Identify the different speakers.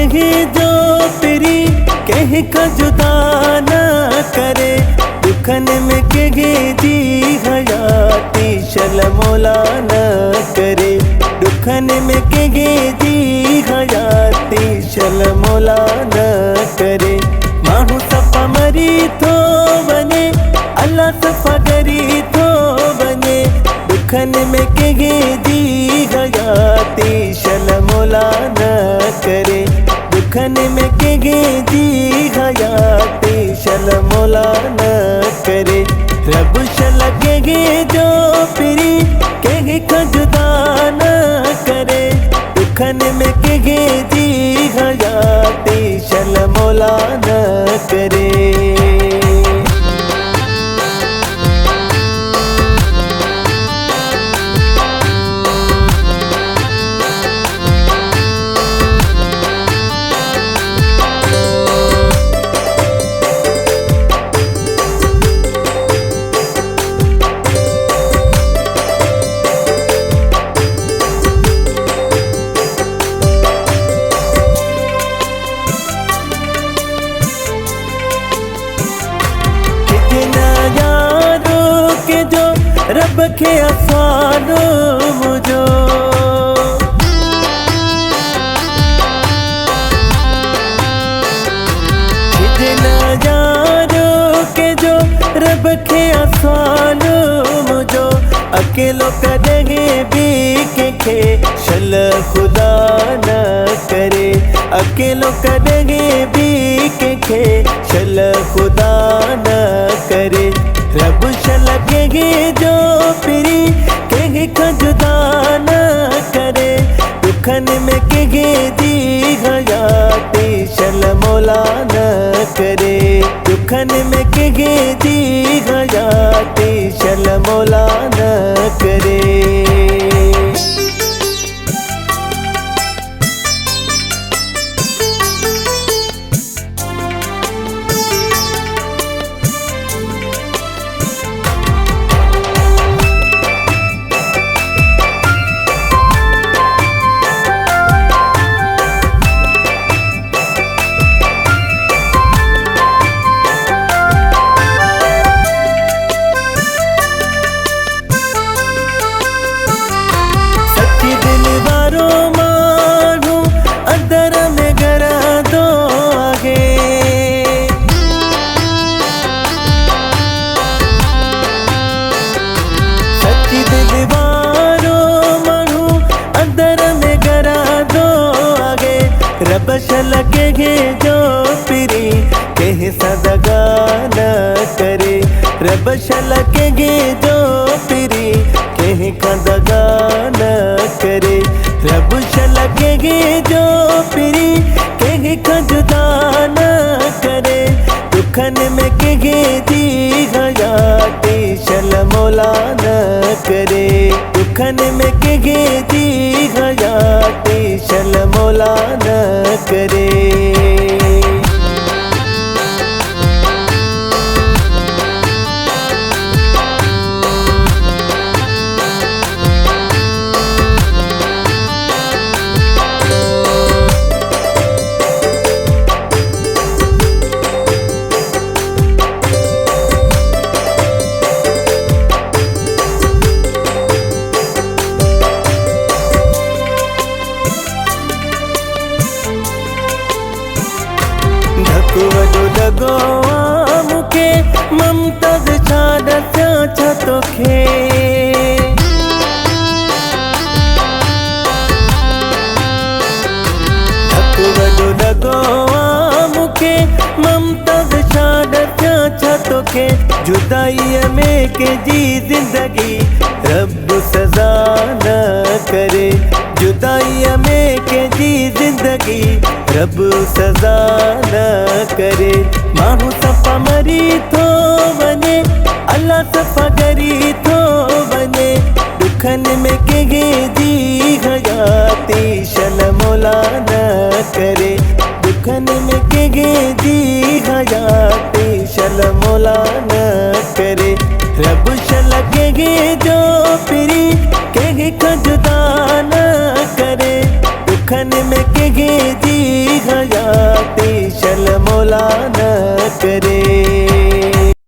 Speaker 1: कहे जो पिरी कहे का जुदा न करे, दुखन में कहे जी हयाती शल मौला न करे, दुखन में कहे जी हयाती शल मौला न करे। माहू सफा मरी थो बने अल्लाह सफा करी थो बने, दुखन में कहे जी हयाती शल मौला न करे, दुखन में कहे जी हयाती शल मौला न करे। रब शल कहे जो पिरी कहे का जुदा न करे, दुखन में कहे जी हयाती शल मौला न करे। रब के अफानो मुझो जितना यारो के जो रब के अफानो मुझो, अकेलो करेंगे भी के शल खुदा न करे, अकेलो करेंगे भी के शल खुदा न करे। रब शल कहे जो पिरी कहे का जुदा न करे, दुखन में कहे जी हयाती शल मौला न करे, दुखन में कहे जी हयाती शल मौला न करे। रब शल कहे जो पिरी कहे सदगा न करे, रब शल कहे जो पिरी कहे खदगा न करे, रब शल कहे जो पिरी कहे जुदा न करे, दुखन में कहे जी हयाती शल मौला न करे, दुखन में कहे जी हयाती शल मौला न करे। वॾो लॻो मूंखे ममताज़ छा ॾसां छा तोखे, वॾो लॻो मूंखे ममताज़ छा ॾसां छा तोखे, जुदाईअ में कंहिंजी ज़िंदगी रब सज़ा न करे, जुदाईअ में कंहिंजी ज़िंदगी रब सज़ा न करे। माहू सफ़ा मरी थो वञे अल्लाह सफ़ा करी थो वञे, दुखन में कहे जी हयाती शल मौला न करे, दुखन में कहे जी हयाती शल मौला न करे। रब शल कहे जो पिरी कहे का जुदा न करे, दुखन में कहे जी हयाती शल मौला न करे।